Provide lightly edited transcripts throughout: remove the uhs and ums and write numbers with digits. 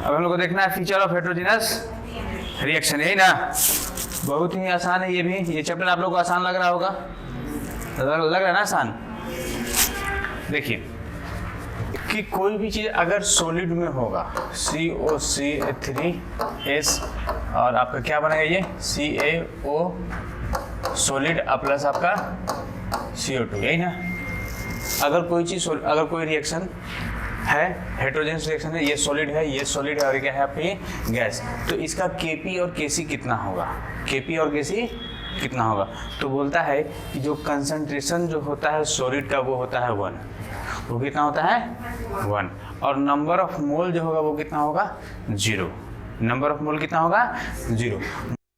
अब हम लोग को देखना है फीचर ऑफ हेटेरोजेनस रिएक्शन, यही ना। बहुत ही आसान है ये भी, ये चैप्टर आप लोग को आसान लग रहा होगा, लग रहा है ना आसान। देखिए कि कोई भी चीज़ अगर सॉलिड में होगा COCH3S और आपका क्या बनेगा ये CaO सॉलिड प्लस आपका CO2, यही ना। अगर कोई चीज़ अगर कोई रिएक्शन है हेटेरोजेनस रिएक्शन है, ये सॉलिड है, ये सॉलिड है और क्या है आपकी गैस, तो इसका Kp और Kc कितना होगा, Kp और Kc कितना होगा। तो बोलता है कि जो कंसंट्रेशन जो होता है सॉलिड का वो होता है 1, वो कितना होता है 1, और नंबर ऑफ मोल जो होगा वो कितना होगा 0, नंबर ऑफ मोल कितना होगा 0।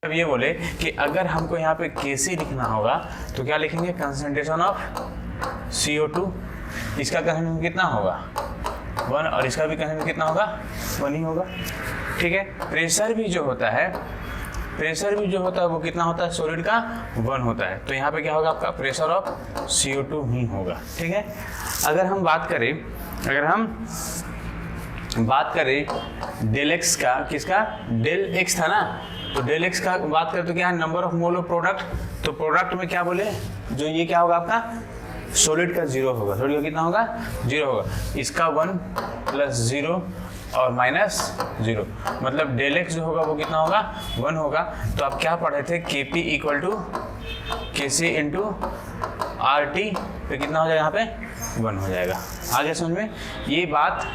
अब ये बोले कि अगर हमको यहाँ पे Kc लिखना होगा तो क्या लिखेंगे, कंसंट्रेशन ऑफ CO2, इसका कंसंट्रेशन कितना होगा 1 और इसका भी कंसंट्रेशन कितना होगा 1 ही होगा, ठीक है। प्रेशर भी जो होता है वो कितना होता है सॉलिड का 1 होता है, तो यहाँ पे क्या होगा आपका प्रेशर ऑफ CO2 ही होगा, ठीक है। अगर हम बात करें डेल एक्स का, किसका डेल एक्स था ना, तो डेल एक्स का बात करें तो क्या है number of mole of product, तो प्रोडक्ट में क्या बोले जो ये क्या होगा आपका सॉलिड का 0 होगा, सॉलिड का कितना होगा 0 होगा, इसका 1 + 0 और -0, मतलब डेल एक्स जो होगा वो कितना होगा 1 होगा। तो आप क्या पढ़े थे Kp = Kc × RT, तो कितना हो जाएगा यहाँ पे 1 हो जाएगा। आगे समझ में ये बात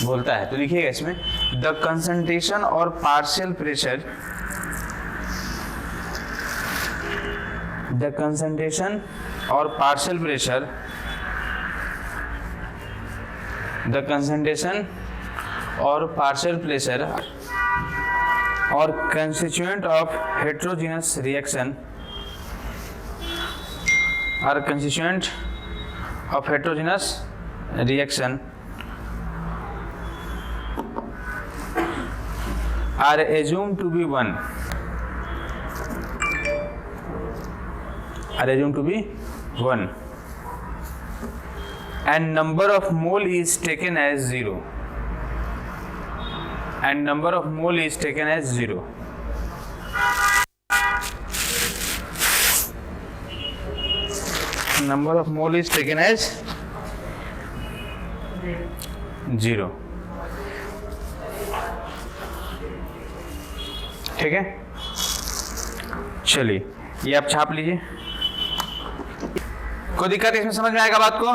बोलता है, तो लिखिएगा इसमें द कंसंट्रेशन और पार्शियल प्रेशर, द कंसंट्रेशन और पार्शियल प्रेशर, द कंसंट्रेशन और पार्शियल प्रेशर और कंस्टिट्यूएंट ऑफ हेटेरोजेनस रिएक्शन और constituent of heterogeneous reaction are assumed to be 1, are assumed to be 1, and number of mole is taken as 0, and number of mole is taken as 0. Number of mole is taken as 0, ठीक है। चलिए ये आप छाप लीजिए, कोई दिक्कत है इसमें, समझ में आएगा बात को।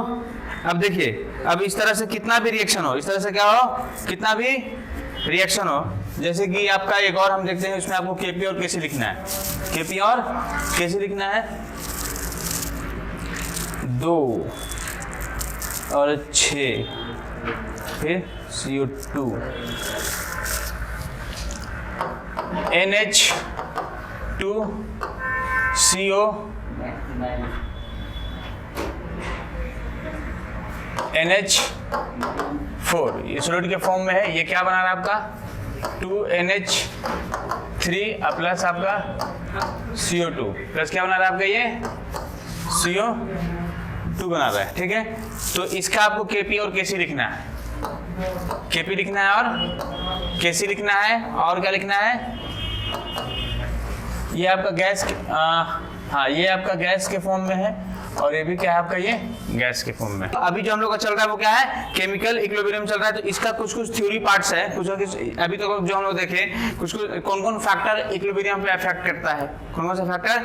अब देखिए, अब इस तरह से कितना भी रिएक्शन हो, इस तरह से क्या हो कितना भी रिएक्शन हो, जैसे कि आपका एक और हम देखते हैं, इसमें आपको Kp और Kc लिखना है, Kp और Kc लिखना है 2 और 6, फिर CO2 NH2CO NH4, ये सॉलिड के फॉर्म में है, ये क्या बना रहा है आपका 2NH3 प्लस आपका CO2 प्लस क्या बना रहा है आपका ये CO2 बना रहा है, ठीक है। तो इसका आपको Kp और Kc लिखना है, Kp लिखना है और Kc लिखना है, और क्या लिखना है, ये आपका गैस, हाँ ये आपका गैस के फॉर्म में है और ये भी क्या है आपका ये गैस के फॉर्म में। अभी जो हम लोग का चल रहा है वो क्या है केमिकल इक्विलिब्रियम चल रहा है, तो इसका कुछ थ्योरी पार्ट्स है, कुछ अभी तक जो हम लोग देखे कुछ कौन कौन फैक्टर इक्विलिब्रियम पे अफेक्ट करता है, कौन कौन सा फैक्टर,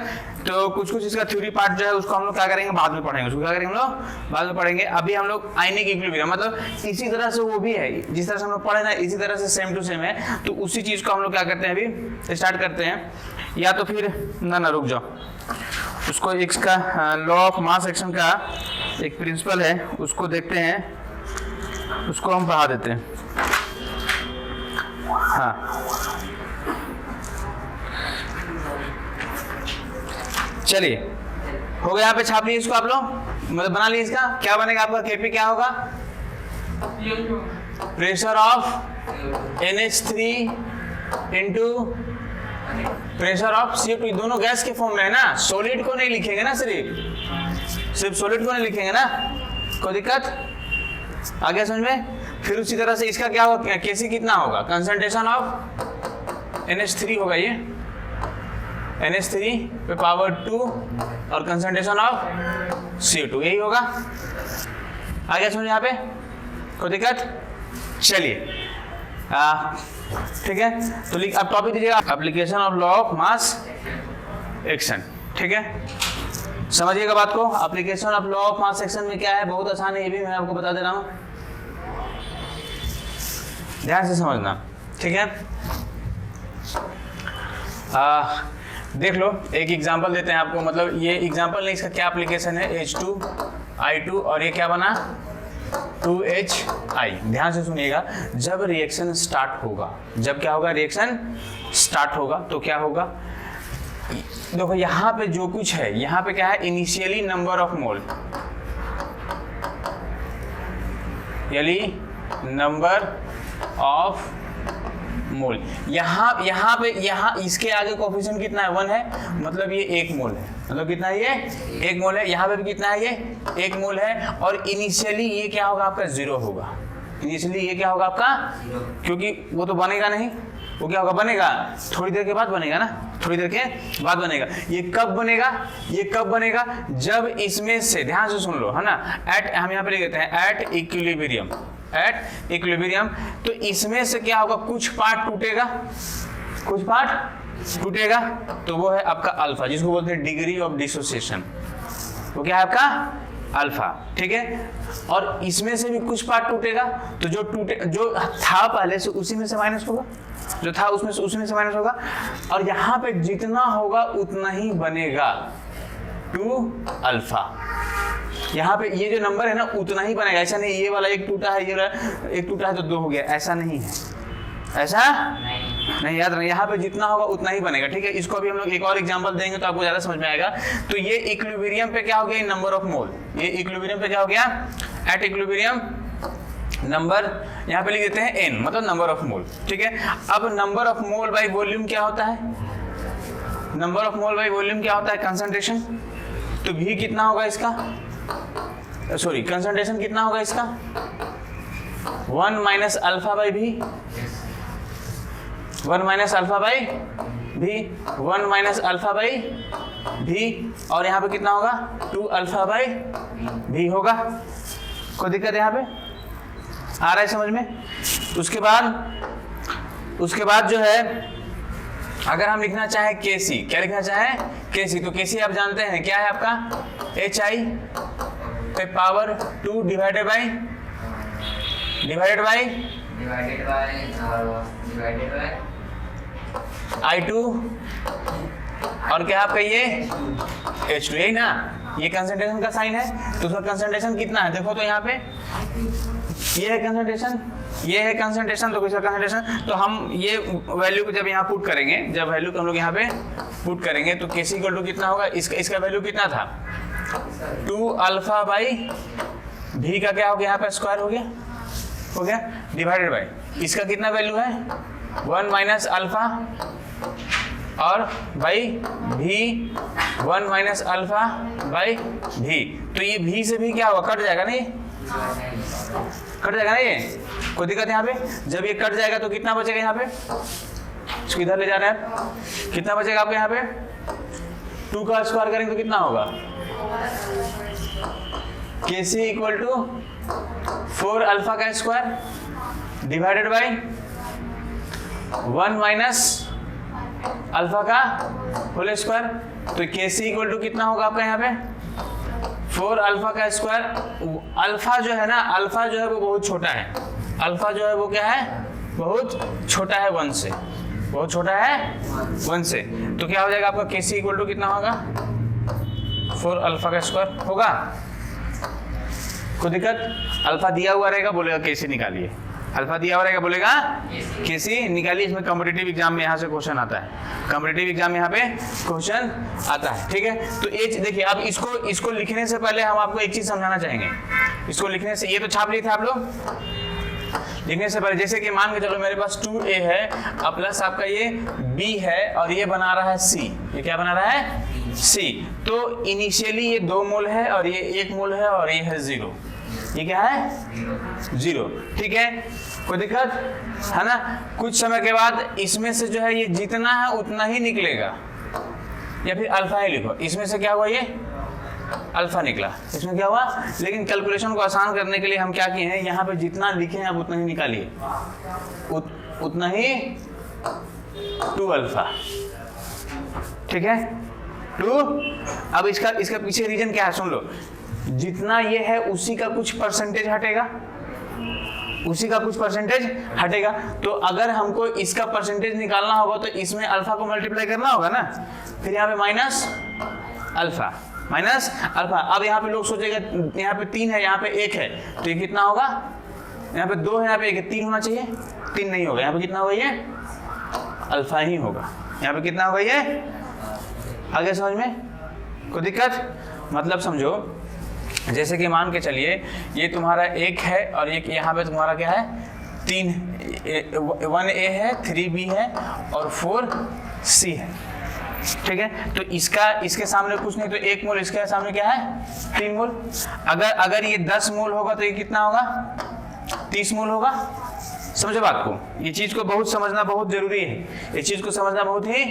तो कुछ इसका थ्योरी पार्ट जो है उसको हम लोग क्या करेंगे बाद में पढ़ेंगे, उसको क्या करेंगे हम लोग बाद में पढ़ेंगे। अभी हम लोग आयनिक इक्विलिब्रियम मतलब इसी तरह से वो भी है, जिस तरह से हम लोग पढ़े ना इसी तरह से सेम टू सेम है, तो उसी चीज को हम लोग क्या करते हैं अभी स्टार्ट करते हैं। या तो फिर ना रुक जाओ, उसको एक का लॉ ऑफ मास एक्शन का एक प्रिंसिपल है उसको देखते हैं, उसको हम पढ़ा देते हैं। हाँ चलिए हो गया, यहाँ पे छाप लीजिए इसको आप लोग, मतलब बना लीजिए। इसका क्या बनेगा आपका Kp क्या होगा, pressure of NH3 into pressure of CO2, दोनों गैस के फॉर्म में है ना, सॉलिड को नहीं लिखेंगे ना, सिर्फ सॉलिड को नहीं लिखेंगे ना, कोई दिक्कत आ गया समझ में। फिर उसी तरह से इसका क्या होगा, Kc कितना होगा, कंसंट्रेशन ऑफ NH3 होगा, ये NH3 पे पावर 2 और कंसंट्रेशन ऑफ CO2, यही होगा। आगे समझ यहाँ पे कोई दिक्कत? चलिए ठीक है, तो अब टॉपिक दीजिएगा application of law of mass action. ठीक है, समझिएगा बात को। Application of law of mass action में क्या है, बहुत आसान है, ये भी मैं आपको बता दे रहा हूं, ध्यान से समझना। ठीक है, देख लो, एक एग्जांपल देते हैं आपको, मतलब ये एग्जांपल नहीं, इसका क्या एप्लीकेशन है, H2I2 और ये क्या बना 2HI। ध्यान से सुनिएगा, जब रिएक्शन स्टार्ट होगा, जब क्या होगा, रिएक्शन स्टार्ट होगा तो क्या होगा, देखो यहाँ पे जो कुछ है, यहाँ पे क्या है, इनिशियली नंबर ऑफ मोल, यानी नंबर ऑफ मोल, यहाँ इसके आगे कोफिशिएंट कितना है, 1 है, मतलब ये 1 मोल है, मतलब कितना है, ये 1 मोल है। यहाँ पे भी कितना है, ये 1 मोल है, और इनिशियली ये क्या होगा, आपका 0 होगा। इनिशियली ये क्या होगा आपका, क्योंकि वो तो बनेगा नहीं, वो क्या होगा, बनेगा थोड़ी देर के बाद बनेगा ना, थोड़ी देर के बाद बनेगा। ये कब बनेगा, ये कब बनेगा, जब इसमें से, ध्यान से सुन लो, है ना, एट, हम यहाँ पे लिख देते हैं एट इक्विलिब्रियम, एट इक्विलिब्रियम। तो इसमें से क्या होगा, कुछ पार्ट टूटेगा, कुछ पार्ट टूटेगा, तो वो है आपका अल्फा, जिसको बोलते हैं डिग्री ऑफ डिसोसिएशन, वो क्या है आपका अल्फा। ठीक है, और इसमें से भी कुछ पार्ट टूटेगा, तो जो टूटे, जो था पहले से उसी में से माइनस होगा, जो था उसमें से उसी में से माइनस होगा, और यहाँ पे जितना होगा उतना ही बनेगा 2 अल्फा। यहाँ पे ये जो नंबर है ना, उतना ही बनेगा, ऐसा नहीं ये वाला एक टूटा है, ये वाला एक टूटा है तो 2 हो गया, ऐसा नहीं है, ऐसा नहीं, याद रखना, यहाँ पे जितना होगा उतना ही बनेगा। ठीक है, इसको अभी हम लोग एक और एग्जांपल देंगे तो आपको ज्यादा समझ में आएगा। तो ये इक्विलिब्रियम पे क्या हो गया, नंबर ऑफ मोल, ये इक्विलिब्रियम पे क्या हो गया, एट इक्विलिब्रियम नंबर, यहाँ पे लिख देते हैं n, मतलब नंबर ऑफ मोल। ठीक है, अब number of mole by volume क्या होता है, number of mole by volume क्या होता है, कंसंट्रेशन। तो V कितना होगा इसका, सॉरी कंसंट्रेशन कितना होगा इसका, 1 minus alpha by V, 1 minus alpha by V, 1 minus alpha by V, और यहाँ पे कितना होगा, 2 अल्फा बाई V होगा। कोई दिक्कत है यहाँ पे, आ रहा है समझ में? उसके बाद जो है, अगर हम लिखना चाहें Kc, क्या लिखना चाहें Kc, तो Kc आप जानते हैं क्या है आपका, HI पे पावर 2 डिवाइडेड बाई I2, और क्या आपका ये H2, यही ना, ये कंसंट्रेशन का साइन है, तो उसका कंसंट्रेशन कितना है, देखो तो यहाँ पे ये है कंसंट्रेशन, ये है कंसंट्रेशन, तो किसका कंसंट्रेशन, तो हम ये वैल्यू को जब यहाँ पुट करेंगे, जब वैल्यू को हम लोग यहाँ पे पुट करेंगे, तो Kc इक्वल टू कितना होगा, इसका वैल्यू कितना था, 2 अल्फा बाई V का क्या हो गया, यहाँ पे स्क्वायर हो गया, डिवाइडेड बाई इसका कितना वैल्यू है, 1 माइनस अल्फा और by V, 1 minus alpha by V। तो ये V से भी क्या होगा, कट जाएगा ना, ये कट जाएगा ना, ये कोई दिक्कत यहाँ पे, जब ये कट जाएगा तो कितना बचेगा यहाँ पे, इसको इधर ले जा रहे हैं, कितना बचेगा आपको यहाँ पे, 2 का स्क्वायर करेंगे तो कितना होगा, Kc इक्वल टू 4 अल्फा का square divided by 1 minus alpha का होल स्क्वायर। तो Kc इक्वल टू कितना होगा आपका यहाँ पे, 4 अल्फा का स्क्वायर। अल्फा जो है ना, अल्फा जो है वो बहुत छोटा है, अल्फा जो है वो क्या है, बहुत छोटा है 1 से, बहुत छोटा है 1 से। तो क्या हो जाएगा आपका Kc इक्वल टू कितना होगा, 4 अल्फा का स्क्वायर होगा। कोई दिक्कत, अल्फा दिया हुआ रहेगा, बोलेगा Kc निकालिए, अल्फा दिया हुआ रहेगा, बोलेगा Kc निकालिए। इसमें कॉम्पिटिटिव एग्जाम में यहाँ से क्वेश्चन आता है, कॉम्पिटिटिव एग्जाम में यहाँ पे क्वेश्चन आता है। ठीक है, तो ये देखिए, अब इसको लिखने से पहले हम आपको एक चीज समझाना चाहेंगे। इसको लिखने से, ये तो छाप लिए थे आप लोग, लिखने से पहले जैसे कि मान के चलो मेरे पास 2a है और प्लस आपका ये b है और ये बना रहा है c, ये क्या बना रहा है c। तो इनिशियली ये 2 मोल है और ये 1 मोल है और ये है 0, ये क्या है 0, ठीक है, कोई दिक्कत है ना। कुछ समय के बाद इसमें से जो है ये जितना है उतना ही निकलेगा, या फिर अल्फा ही लिखो, इसमें से क्या हुआ ये अल्फा निकला, इसमें क्या हुआ। लेकिन कैलकुलेशन को आसान करने के लिए हम क्या किए हैं, यहाँ पे जितना लिखे हैं आप उतना ही निकालिए, उतना ही 2 अल्फा, ठीक है 2। अब इसका पीछे रीजन क्या है सुन लो, जितना ये है उसी का कुछ परसेंटेज हटेगा, उसी का कुछ परसेंटेज हटेगा। तो अगर हमको इसका परसेंटेज निकालना होगा तो इसमें अल्फा को मल्टीप्लाई करना होगा ना, फिर यहाँ पे माइनस अल्फा, माइनस अल्फा। अब यहाँ पे लोग सोचेगा यहाँ पे 3 है, यहाँ पे 1 है, तो ये कितना होगा, यहाँ पे 2 है, यहाँ पे 1 है, 3 होना चाहिए, 3 नहीं होगा, यहाँ पे कितना होगा, ये अल्फा ही होगा, यहाँ पे कितना होगा, ये आगे समझ में कोई दिक्कत। मतलब समझो, जैसे कि मान के चलिए ये तुम्हारा 1 है और एक यहाँ पे तुम्हारा क्या है 3, 1A है, 3B है और 4C है, ठीक है। तो इसके सामने कुछ नहीं, तो 1 मोल, इसके सामने क्या है 3 मोल। अगर ये 10 मोल होगा तो ये कितना होगा 30 मोल होगा। समझो बात को, ये चीज को बहुत समझना बहुत जरूरी है, ये चीज को समझना बहुत ही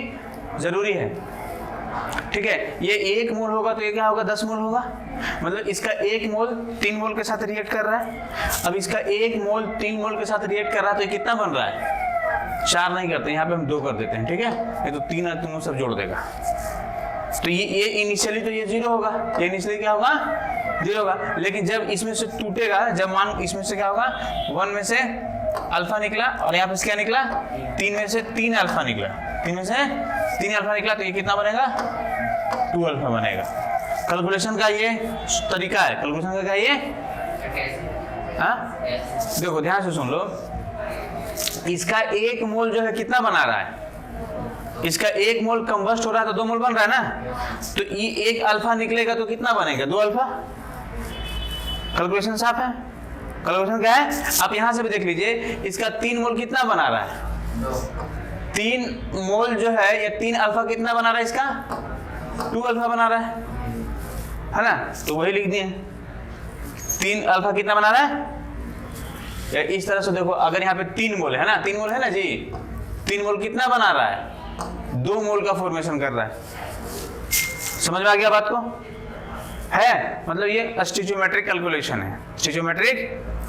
जरूरी है, ठीक है। ये 1 मोल होगा तो ये क्या होगा 10 मोल होगा, मतलब इसका 1 मोल 3 मोल के साथ रिएक्ट कर रहा है। अब इसका 1 मोल 3 मोल के साथ रिएक्ट कर रहा है तो ये कितना बन रहा है 4 नहीं करते, यहाँ पे हम 2 कर देते हैं, ठीक है। ये तो 3 और 3 सब जोड़ देगा, तो ये इनिशियली तो ये 0 होगा, ये इनिशियली क्या होगा 0 होगा। लेकिन जब इसमें से टूटेगा, जब मान इसमें से क्या होगा 1 में से अल्फा निकला और यहाँ पे क्या निकला 3 में से 3 अल्फा निकला, 3 में से 3 अल्फा निकला, तो ये कितना बनेगा 2 अल्फा बनेगा। कैलकुलेशन का ये तरीका है, कैलकुलेशन का क्या ये, हाँ देखो ध्यान से सुन लो, इसका 1 मोल जो है कितना बना रहा है, इसका 1 मोल कंबस्ट हो रहा है तो 2 मोल बन रहा है ना, तो ये 1 अल्फा निकलेगा तो कितना बनेगा 2 अल्फा। कैलकुलेशन साफ है, कैलकुलेशन क्या है, आप यहां से भी देख लीजिए, इसका 3 मोल कितना बना रहा है 3 मोल जो है, ये 3 अल्फा कितना बना रहा है, इसका 2 अल्फा बना रहा है ना, तो वही लिख दिए 3 अल्फा कितना बना रहा है। या इस तरह से देखो, अगर यहाँ पे 3 मोल है ना, 3 मोल है ना जी, 3 मोल कितना बना रहा है 2 मोल का फॉर्मेशन कर रहा है। समझ में आ गया बात को, है मतलब ये स्टोइचियोमेट्रिक कैलकुलेशन है, स्टोइचियोमेट्रिक।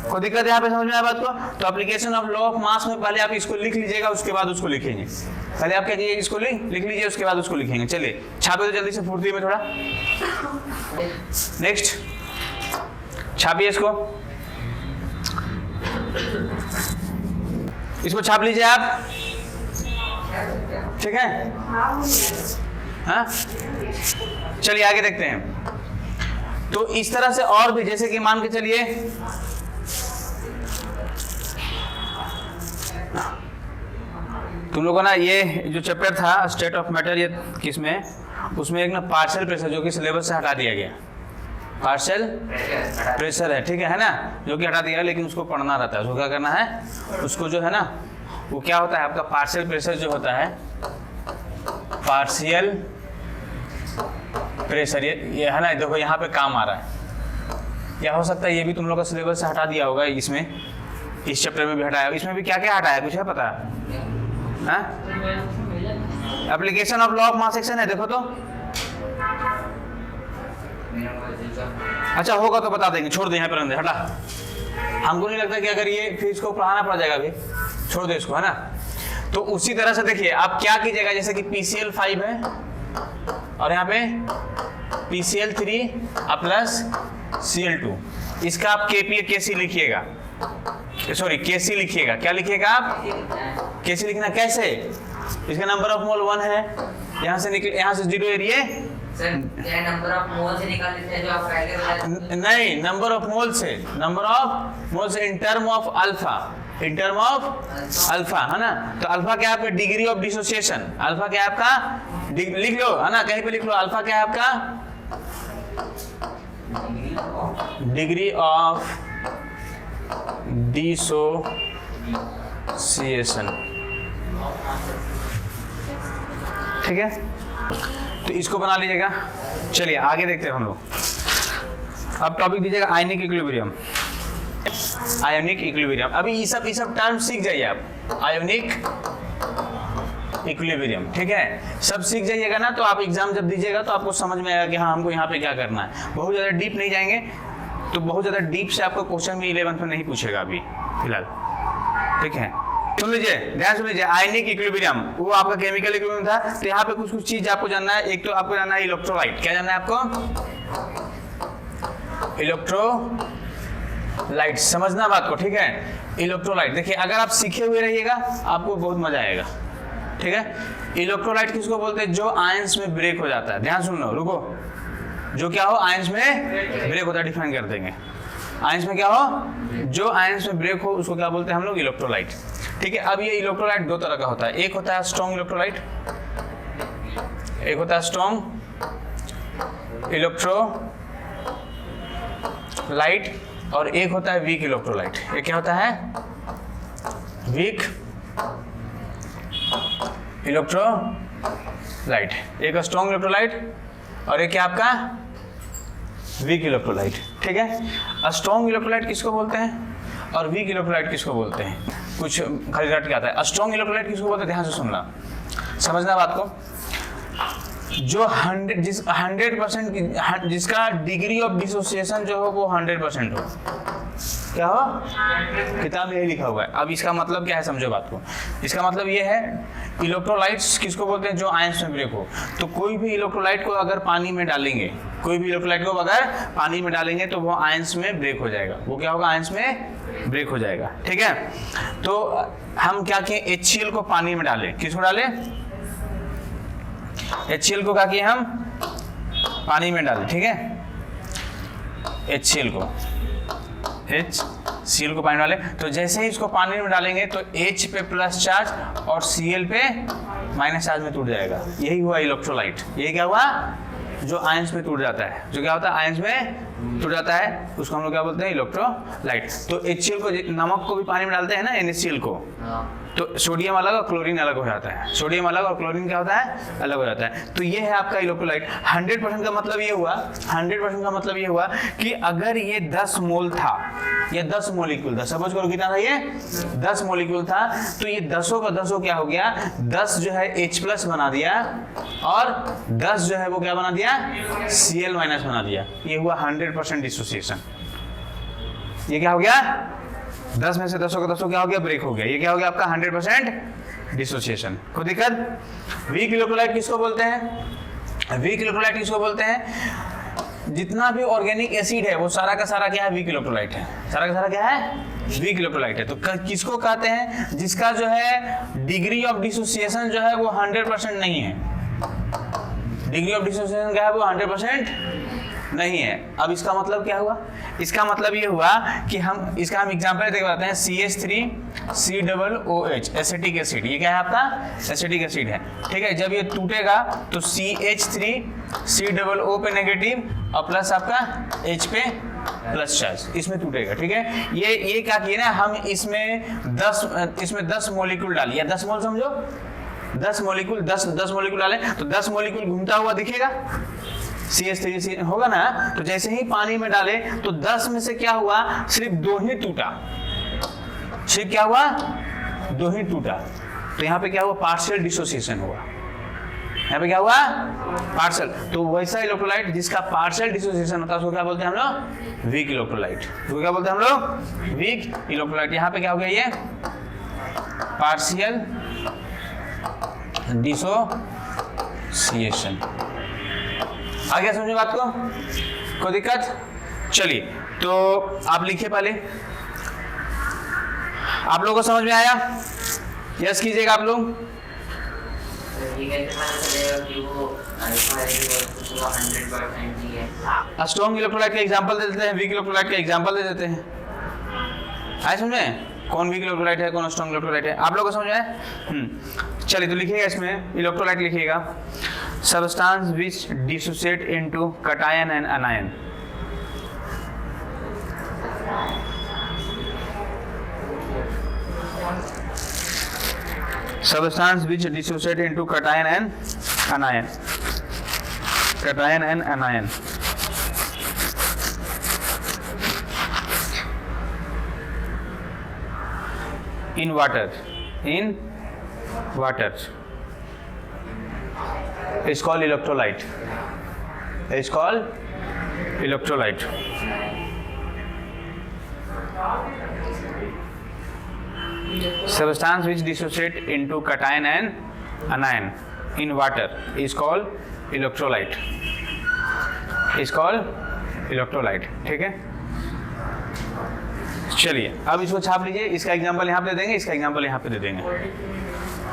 कोई दिक्कत यहाँ पे समझ में आया बात को। तो application of law of mass में पहले आप इसको लिख लीजिएगा, उसके बाद उसको लिखेंगे। पहले आप क्या कीजिए, इसको लिख लीजिए, उसके बाद उसको लिखेंगे। चलिए छापे तो जल्दी से, फुर्ती में थोड़ा। नेक्स्ट छापिए इसको छाप लीजिए आप, ठीक है। हाँ चलिए आगे देखते हैं। तो इस तरह से और भी, जैसे कि मान के चलिए तुम लोगों ना ये जो चैप्टर था स्टेट ऑफ मैटर, ये किसमें, उसमें एक ना पार्शियल प्रेशर जो कि सिलेबस से हटा दिया गया, पार्शियल प्रेशर है, ठीक है ना, जो कि हटा दिया है, लेकिन उसको पढ़ना रहता है। उसको क्या करना है, उसको जो है ना, वो क्या होता है आपका पार्शियल प्रेशर जो होता है, पार्शियल प्रेशर ये है ना, देखो यहाँ पे काम आ रहा है। या हो सकता है ये भी तुम लोग का सिलेबस से हटा दिया होगा, इसमें इस चैप्टर में भी हटाया, इसमें भी क्या क्या हटाया कुछ है पता है? Application of law of mass section है, देखो तो। अच्छा होगा तो बता देंगे, छोड़ दे यहाँ पर अंदर, हटा। हमको नहीं लगता कि अगर ये फिर इसको पढ़ाना पड़ जाएगा अभी, छोड़ दे इसको, है ना। तो उसी तरह से देखिए आप क्या कीजिएगा, जैसे कि PCl 5 है और यहाँ पे PCl3 प्लस Cl2, इसका आप KC लिखिएगा, सॉरी KC लिखिएगा। क्या लिखिएगा आप, KC लिखना कैसे, इसका नंबर ऑफ मोल 1 है, यहाँ से निकले, यहाँ से 0 एरिए नंबर ऑफ मोल से निकाल लेते हैं जो आप पहले बताए। नहीं, नंबर ऑफ मोल से, नंबर ऑफ मोल से in term of alpha, in term of alpha, है ना। तो अल्फा क्या है आपका, डिग्री ऑफ डिसोसिएशन, अल्फा क्या है आपका, लिख लो, है ना, कहीं पे लिख लो, अल्फा क्या है आपका, डिग्री ऑफ डिसोसिएशन, ठीक है। तो इसको बना लीजिएगा। चलिए आगे देखते हैं हम लोग, अब टॉपिक दीजिएगा आयनिक इक्विलिब्रियम। आयोनिक इक्विलिब्रियम, अभी ये सब टर्म सीख जाइए आप। आयोनिक इक्विलिब्रियम, ठीक है, सब सीख जाइएगा ना, तो आप एग्जाम जब दीजिएगा तो आपको समझ में आएगा कि हाँ हमको यहाँ पे क्या करना है। बहुत ज़्यादा डीप नहीं जाएंगे, तो बहुत ज़्यादा डीप से आपको क्वेश्चन भी 11th में नहीं पूछेगा अभी फिलहाल, ठीक है। सुन लीजिए, ध्यान सुन लीजिए, आयनिक इक्विलिब्रियम वो आपका केमिकल इक्विलिब्रियम था। तो यहाँ पे कुछ चीज आपको जानना है। एक तो आपको जानना है इलेक्ट्रोलाइट, क्या जानना है आपको? इलेक्ट्रोलाइट, समझना बात को, ठीक है। इलेक्ट्रोलाइट देखिए, अगर आप सीखे हुए रहिएगा आपको बहुत मजा आएगा, ठीक है। इलेक्ट्रोलाइट किसको बोलते हैं? जो आयंस में ब्रेक हो जाता है। ध्यान सुन लो, रुको, जो क्या हो, आयंस में ब्रेक होता है, डिफाइन कर देंगे। आयंस में क्या हो? जो आयंस में ब्रेक हो उसको क्या बोलते हैं हम लोग? इलेक्ट्रोलाइट, ठीक है। अब ये इलेक्ट्रोलाइट दो तरह का होता है, एक होता है स्ट्रॉन्ग इलेक्ट्रोलाइट, एक होता है स्ट्रॉन्ग इलेक्ट्रोलाइट, और एक होता है वीक इलेक्ट्रोलाइट। ये क्या होता है? वीक इलेक्ट्रोलाइट, एक स्ट्रॉन्ग इलेक्ट्रोलाइट और एक क्या आपका? वीक इलेक्ट्रोलाइट, ठीक है। स्ट्रॉन्ग इलेक्ट्रोलाइट किसको बोलते हैं और वीक इलेक्ट्रोलाइट किसको बोलते हैं? कुछ खाली रट के आता है। स्ट्रॉन्ग इलेक्ट्रोलाइट किसको बोलते हैं? ध्यान से सुनना, समझना बात को। जो 100% जिसका डिग्री ऑफ डिसोसिएशन जो हो वो 100% हो, क्या हो? किताब में यही लिखा हुआ है। अब इसका मतलब क्या है, समझो बात को। इसका मतलब ये है, इलेक्ट्रोलाइट्स किसको बोलते हैं? जो आयंस में ब्रेक हो। तो कोई भी इलेक्ट्रोलाइट को अगर पानी में डालेंगे, कोई भी इलेक्ट्रोलाइट को अगर पानी में डालेंगे तो वो आयंस में ब्रेक हो जाएगा। वो क्या होगा? आयंस में ब्रेक हो जाएगा, ठीक है। तो हम क्या किए? HCl को पानी में डालें। किसको डालें? HCl को क्या किए हम? पानी में डालें, ठीक है। HCl को पानी में डालें, तो जैसे ही इसको पानी में डालेंगे तो H पे प्लस चार्ज और Cl पे माइनस चार्ज में टूट जाएगा। यही हुआ इलेक्ट्रोलाइट। यही क्या हुआ? जो आयंस में टूट जाता है, जो क्या होता है? आयंस में टूट जाता है, उसको हम लोग क्या बोलते हैं? इलेक्ट्रोलाइट। तो HCl को, नमक को भी पानी में डालते हैं ना, NaCl को, तो सोडियम अलग और क्लोरीन अलग हो जाता है। सोडियम अलग और क्लोरीन क्या होता है? अलग हो जाता है। तो ये है आपका इलेक्ट्रोलाइट। 100% का मतलब ये हुआ, 100% का मतलब ये हुआ कि अगर ये 10 मोल था, ये 10 मोलिक्यूल था, सपोज करो कितना था ये? 10 मोलिक्यूल था, तो ये 10 का 10 क्या हो गया? 10 जो है H+ बना दिया और 10 जो है वो क्या बना दिया? Cl- बना दिया। ये हुआ 100% डिसोसिएशन। ये क्या हो गया? 10 में से 10 का 10 क्या हो गया? ब्रेक हो गया। ये क्या हो गया आपका? 100% डिसोसिएशन। कोई दिक्कत? वीक इलेक्ट्रोलाइट किसको बोलते हैं? वीक इलेक्ट्रोलाइट किसको बोलते हैं? जितना भी ऑर्गेनिक एसिड है वो सारा का सारा क्या है? वीक इलेक्ट्रोलाइट है। सारा का सारा क्या है? वीक इलेक्ट्रोलाइट है। तो किसको कहते हैं? जिसका जो है डिग्री ऑफ डिसोसिएशन जो है वो 100% नहीं है। डिग्री ऑफ डिसोसिएशन क्या है? वो 100% नहीं है। अब इसका मतलब क्या हुआ? इसका मतलब ये हुआ कि हम इसका एग्जांपल देके बताते हैं। CH3COOH एसिटिक एसिड, ये क्या है आपका? एसिटिक एसिड है, ठीक है। जब ये टूटेगा तो CH3COO पे नेगेटिव और प्लस आपका H पे प्लस चार्ज, इसमें टूटेगा, ठीक है। ये क्या किए ना, हम इसमें 10 मोलिक्यूल डालिए, 10 मोल समझो, 10 मोलिक्यूल डालें तो 10 मोलिक्यूल घूमता हुआ दिखेगा। CH3 होगा ना, तो जैसे ही पानी में डाले तो 10 में से क्या हुआ? सिर्फ 2 ही टूटा। सिर्फ क्या हुआ? 2 ही टूटा। तो यहाँ पे क्या हुआ? पार्शियल डिसोसिएशन हुआ। यहाँ पे क्या हुआ? पार्शियल। तो वैसा इलेक्ट्रोलाइट जिसका पार्शियल डिसोसिएशन होता है उसको क्या बोलते हैं हम लोग? Weak electrolyte. उसको क्या बोलते हैं हम लोग? Weak electrolyte. यहाँ पे क्या हो गया? ये पार्शियल डिसोसिएशन। आ गया समझे बात को? कोई दिक्कत? चलिए, तो आप लिखिए पहले। आप लोगों को समझ में आया? यस कीजिएगा आप लोग। स्ट्रॉन्ग इलेक्ट्रोलाइट का एग्जांपल दे देते हैं, वीक इलेक्ट्रोलाइट का एग्जांपल दे देते हैं। आए समझ में? कौन वीक इलेक्ट्रोलाइट है, कौन स्ट्रॉन्ग इलेक्ट्रोलाइट है, आप लोगों को समझ में आया? चलिए, तो लिखिएगा इसमें इलेक्ट्रोलाइट लिखिएगा। Substance which dissociate into cation and anion. Substance which dissociate into cation and anion. Cation and anion. in water is called electrolyte. Is called electrolyte. Substance which dissociate into cation and anion in water is called electrolyte. Is called electrolyte. ठीक है, चलिए अब इसको छाप लीजिए। इसका example यहाँ पे दे देंगे, इसका एग्जांपल यहाँ पे दे देंगे।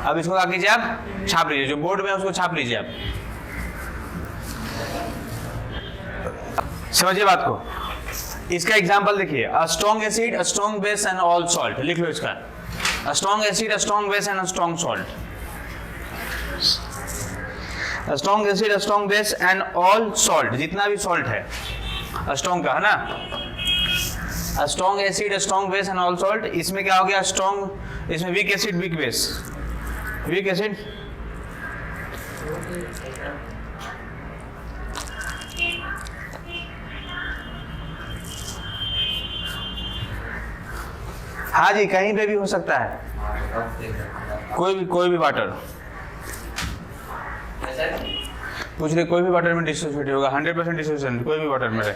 अब इसको क्या कीजिए, आप छाप लीजिए, जो बोर्ड में है उसको छाप लीजिए आप। समझिए बात को। इसका एग्जांपल देखिए, a strong acid, a strong base and all salt. लिख लो इसका, a strong acid, a strong base and a strong salt. A strong acid, a strong base and all salt, जितना भी सॉल्ट है स्ट्रॉन्ग का, है ना। A strong acid, a strong base and all salt। इसमें क्या हो गया, strong, इसमें weak acid, weak base, weak acid, हाँ जी, कहीं पे भी हो सकता है, कोई भी वाटर पूछ रहे, कोई भी वाटर में डिसोसिएट होगा, 100% डिसोसिएशन कोई भी वाटर में रहे,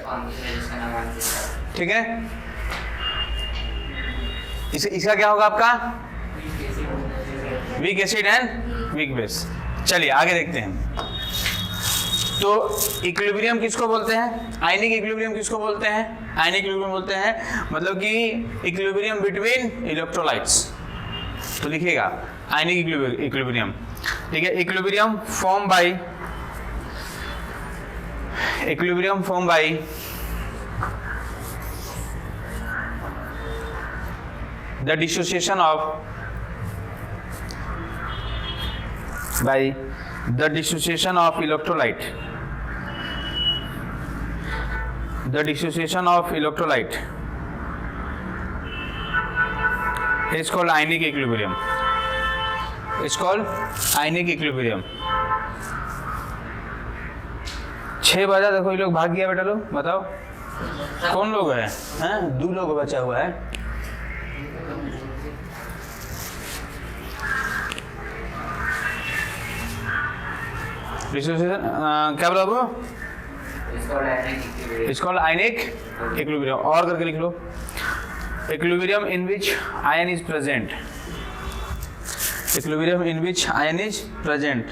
ठीक है। इसका क्या होगा आपका, weak acid and weak base. चलिए आगे देखते हैं। तो इक्विलिब्रियम किसको बोलते हैं, आयनिक इक्विलिब्रियम किसको बोलते हैं, आयनिक इक्विलिब्रियम बोलते हैं, मतलब कि इक्विलिब्रियम बिटवीन इलेक्ट्रोलाइट्स। तो लिखिएगा आयनिक इक्विलिब्रियम, ठीक है। Equilibrium form by the dissociation of electrolyte, the dissociation of electrolyte is called ionic equilibrium, is called ionic equilibrium। 6 बजा, देखो ये लोग भाग गया बेटा लोग, बताओ कौन लोग हैं, 2 लोग बचा हुआ है। क्या बोला वो, इट्स कॉल्ड आयनिक इक्विलिब्रियम। और करके लिख लो, equilibrium in which ion is present, equilibrium in which ion is present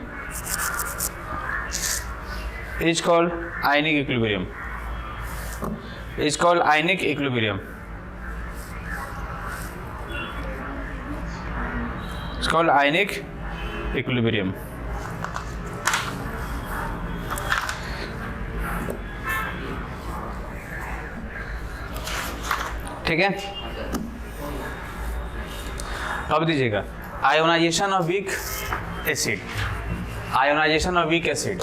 is called ionic equilibrium, is called ionic equilibrium, is called ionic equilibrium. ठीक है, अब दीजिएगा ionization of weak acid, ionization of weak acid,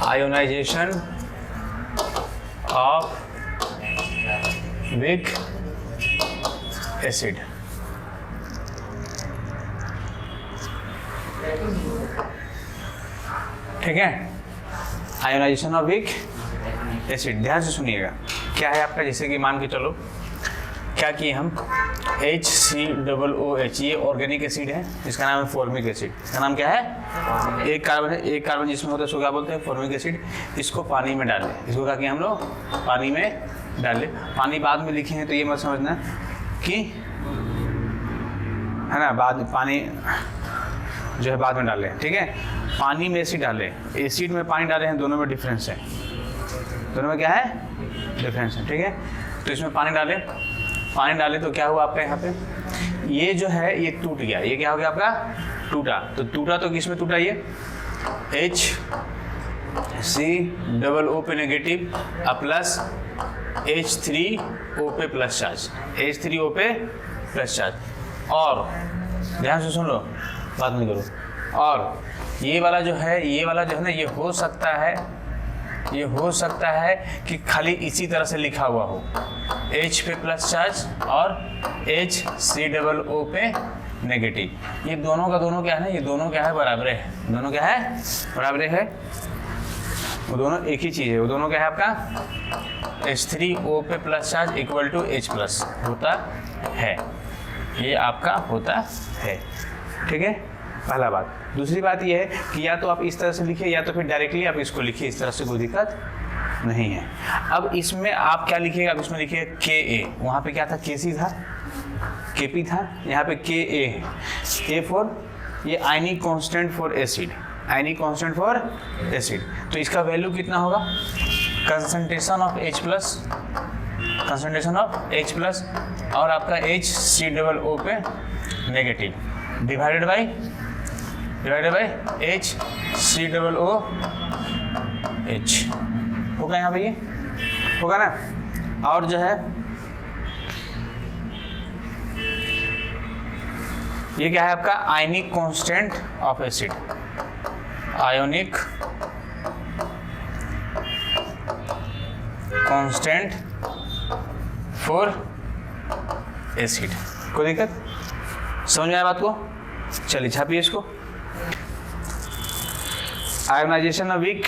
ionization of weak acid. ठीक है, ionisation of weak acid. ध्यान से सुनिएगा, क्या है आपका, जैसे कि मान के चलो क्या किए हम, HCOOH, ये ऑर्गेनिक एसिड है, इसका नाम है फॉर्मिक एसिड। इसका नाम क्या है, एक कार्बन है, एक कार्बन जिसमें होता है उसको क्या बोलते हैं, फॉर्मिक एसिड। इसको पानी में डालें, इसको क्या किया हम लोग, पानी में डाले। पानी बाद में लिखे हैं तो ये मत समझना कि, है ना, बाद पानी जो है बाद में डाले, ठीक है। पानी में एसिड डाले, एसिड में पानी डाले हैं, दोनों में डिफरेंस है, दोनों में क्या है, डिफरेंस है, ठीक है। तो इसमें पानी डाले तो क्या हुआ आपका, यहाँ पे ये जो है ये टूट गया, ये क्या हो गया आपका, टूटा। तो टूटा तो किस में टूटा, ये HCOO पे नेगेटिव प्लस H3O पे प्लस चार्ज, H3O पे प्लस चार्ज। और ध्यान से सुन लो, बात नहीं करो। और ये वाला जो है ना, ये हो सकता है कि खाली इसी तरह से लिखा हुआ हो, H पे प्लस चार्ज और HCOO पे नेगेटिव। ये दोनों का दोनों क्या है ना, ये दोनों क्या है, बराबर है, दोनों क्या है, बराबर है, वो दोनों एक ही चीज़ है। वो दोनों क्या है आपका, H3O पे plus charge equal to H plus होता है, ये आपका होता है। ठीक है, पहला बात। दूसरी बात ये है कि या तो आप इस तरह से लिखिए या तो फिर डायरेक्टली आप इसको लिखिए, इस तरह से कोई दिक्कत नहीं है। अब इसमें आप क्या लिखिएगा, अब इसमें लिखिए Ka, वहाँ पे क्या था Kc था, Kp था, यहाँ पे Ka है, A फॉर ये ionic constant for acid, ionic constant for acid. तो इसका वैल्यू कितना होगा, concentration of H plus, concentration of H plus और आपका HCOO पे नेगेटिव डिवाइडेड बाय HCOOH होगा, यहाँ पे ये होगा ना। और जो है ये क्या है आपका ionic constant of acid, ionic constant for acid. कोई दिक्कत, समझ में आया बात को? चलिए छापिए इसको। Ionisation of weak,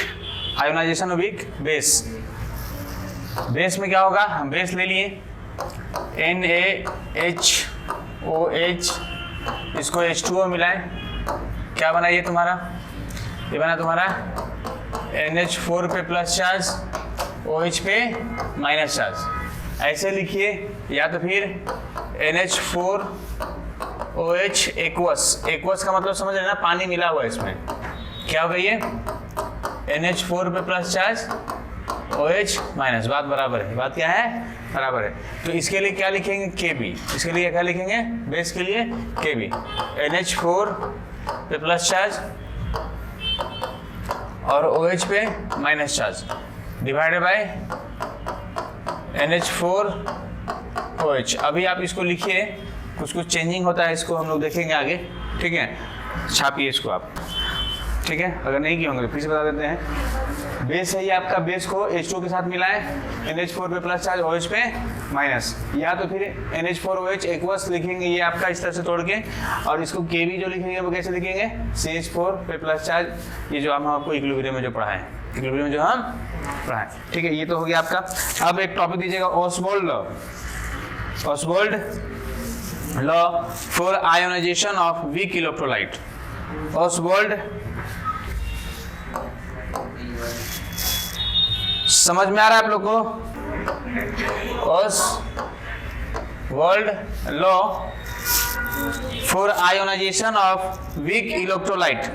ionisation of weak base, base में क्या होगा, हम बेस ले लिए NaHOH, इसको H2O मिलाएं, क्या बना ये तुम्हारा, ये बना तुम्हारा NH4 पे प्लस चार्ज, OH पे माइनस चार्ज। ऐसे लिखिए, या तो फिर NH4OH एक्वस, एक्वस का मतलब समझ रहे ना, पानी मिला हुआ है इसमें, क्या होगा ये NH4 पे प्लस चार्ज OH माइनस, बात बराबर है, बात क्या है, बराबर है। तो इसके लिए क्या लिखेंगे Kb, इसके लिए क्या लिखेंगे, बेस के लिए Kb, NH4 पे प्लस चार्ज और OH पे minus charge divided by NH4OH। अभी आप इसको लिखिए, कुछ कुछ चेंजिंग होता है, इसको हम लोग देखेंगे आगे। ठीक है, छापिए इसको आप। ठीक है, अगर नहीं किए होंगे तो फिर से बता देते हैं। बेस है ये आपका, बेस को H2 के साथ मिलाएं, NH4 पे प्लस चार्ज OH पे माइनस, या तो फिर NH4OH एक्वस लिखेंगे ये आपका इस तरह से तोड़ के, और इसको Kb जो लिखेंगे वो कैसे लिखेंगे, CH4 पे प्लस चार्ज, ये जो हम आपको इक्विलिब्रियम में जो पढ़ा है, इक्विलिब्रियम में जो हम पढ़ा है। ठीक है, ये तो हो गया आपका। अब एक टॉपिक दीजिएगा, Ostwald law, Ostwald law for ionisation of weak electrolyte. Ostwald समझ में आ रहा है आप लोग को? Ostwald law for ionisation of weak electrolyte,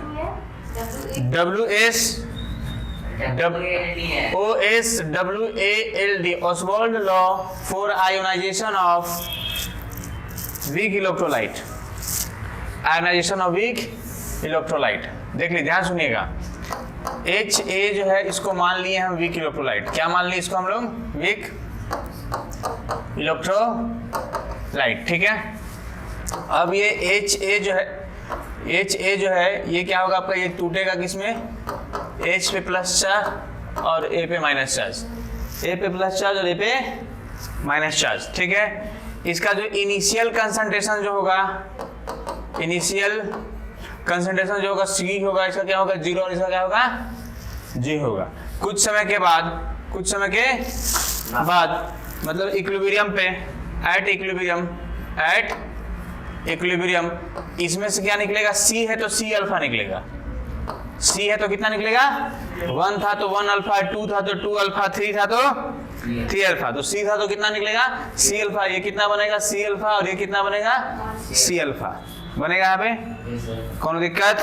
OSWALD, Ostwald law for ionisation of weak electrolyte, ionisation of weak electrolyte. देख लीजिए, ध्यान सुनिएगा। HA जो है इसको मान लिए हम वीक इलेक्ट्रोलाइट, क्या मान लिए इसको हम लोग, वीक इलेक्ट्रोलाइट। ठीक है, अब ये HA जो है ये क्या होगा आपका, ये टूटेगा किसमें, H पे प्लस चार्ज और A पे माइनस चार्ज, A पे प्लस चार्ज और A पे माइनस चार्ज। ठीक है, इसका जो इनिशियल कंसंट्रेशन जो होगा, इनिशियल कंसंट्रेशन जो होगा C होगा, इसका क्या होगा 0 और इसका क्या होगा G होगा। कुछ समय के बाद मतलब इक्विलिब्रियम पे, एट इक्विलिब्रियम इसमें से क्या निकलेगा, C है तो C अल्फा निकलेगा, C है तो कितना निकलेगा, 1 था तो 1 अल्फा, 2 था तो 2 अल्फा, 3 था तो 3 अल्फा, तो C था तो कितना निकलेगा, C अल्फा। ये कितना बनेगा, C अल्फा, और ये कितना बनेगा, C अल्फा बनेगा यहाँ पे, कौन दिक्कत।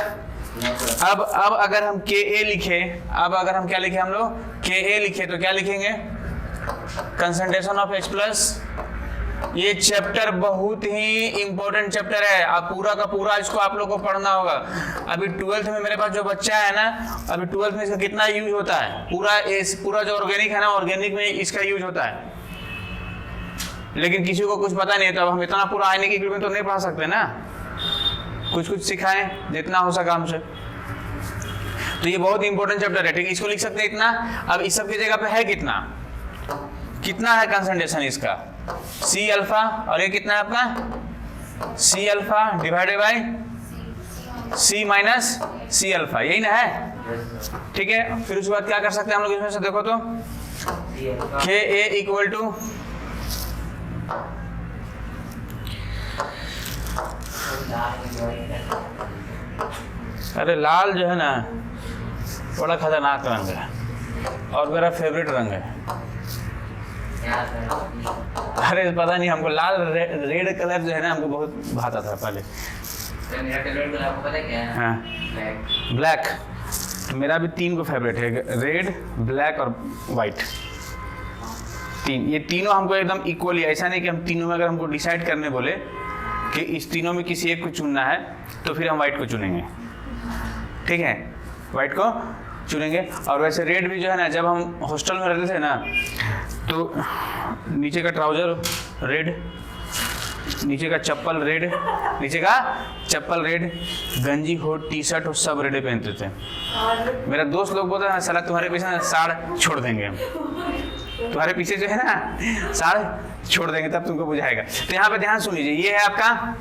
अब अगर हम Ka लिखे, अब अगर हम क्या लिखे, हम लोग Ka लिखे तो क्या लिखेंगे, कंसंट्रेशन ऑफ H प्लस। ये चैप्टर बहुत ही इंपॉर्टेंट चैप्टर है, आप पूरा का पूरा इसको आप लोग को पढ़ना होगा। अभी 12th में मेरे पास जो बच्चा है ना, अभी 12th में इसका कितना यूज होता है, पूरा जो ऑर्गेनिक है ना, ऑर्गेनिक में इसका यूज होता है, लेकिन किसी को कुछ पता नहीं है, तो अब हम इतना पूरा आयनिक इक्विलिब्रियम तो नहीं पढ़ा सकते ना, कुछ सिखाएं जितना हो सका हमसे। तो ये बहुत इंपॉर्टेंट चैप्टर है। ठीक है, इसको लिख सकते हैं इतना। अब इस सब की जगह पे है कितना है कंसंट्रेशन इसका, C अल्फा, और ये कितना है आपका C alpha divided by C minus C alpha, यही ना है। ठीक है, फिर उसके बाद क्या कर सकते हैं हम लोग इसमें से, देखो तो के ए इक्वल टू अरे लाल जो है ना बड़ा खतरनाक रंग है और मेरा फेवरेट रंग है। अरे पता नहीं हमको लाल रेड कलर जो है ना हमको बहुत भाता था पहले। मेरा फेवरेट कलर आपको पता है क्या है? हाँ ब्लैक। ब्लैक मेरा भी 3 को फेवरेट है, रेड ब्लैक और वाइट। 3 ये तीनों हमको एकदम इक्वली, ऐसा नहीं कि हम तीनों में अगर हमको डिसाइड करने बोले कि इस तीनों में किसी एक को चुनना है तो फिर हम वाइट को चुनेंगे, ठीक है, वाइट को चुनेंगे। और वैसे रेड भी जो है ना, जब हम हॉस्टल में रहते थे ना तो नीचे का ट्राउजर रेड, नीचे का चप्पल रेड, नीचे का चप्पल रेड, गंजी हो टी शर्ट हो सब रेड पहनते थे। मेरा दोस्त लोग बोलता है साला तुम्हारे पीछे ना साड़ छोड़ देंगे हम, तुम्हारे पीछे जो है ना साड़ छोड़ देंगे तब तुमको बुझाएगा। तो यहाँ पे ध्यान सुन लीजिए, ये है आपका,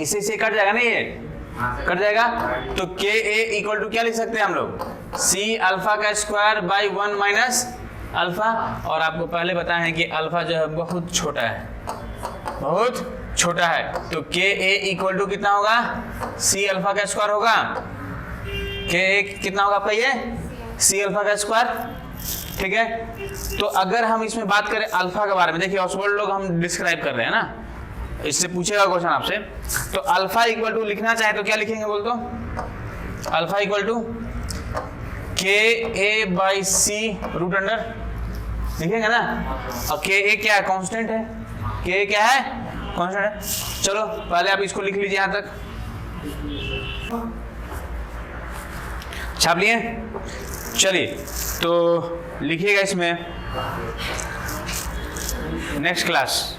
इसे से कट जाएगा ना, ये कट जाएगा तो के ए इक्वल टू क्या लिख सकते हैं हम लोग, सी अल्फा का स्क्वायर बाई 1 माइनस अल्फा। और आपको पहले बताया है कि अल्फा जो है बहुत छोटा है, बहुत छोटा है, तो के ए इक्वल टू कितना होगा, सी अल्फा का स्क्वायर होगा। के ए कितना होगा आपका, ये सी अल्फा का स्क्वायर, ठीक है। तो अगर हम इसमें बात करें अल्फा के बारे में, देखिए ऑक्सफोर्ड लोग हम डिस्क्राइब कर रहे हैं ना, इससे पूछेगा क्वेश्चन आपसे, तो अल्फा इक्वल टू लिखना चाहे तो क्या लिखेंगे बोल तो, अल्फा इक्वल टू के ए बाई सी रूट अंडर लिखेंगे ना। और के ए क्या है, कांस्टेंट है, के ए क्या है, कांस्टेंट है। चलो पहले आप इसको लिख लीजिए, यहां तक छाप लिए। चलिए तो लिखिएगा इसमें नेक्स्ट क्लास।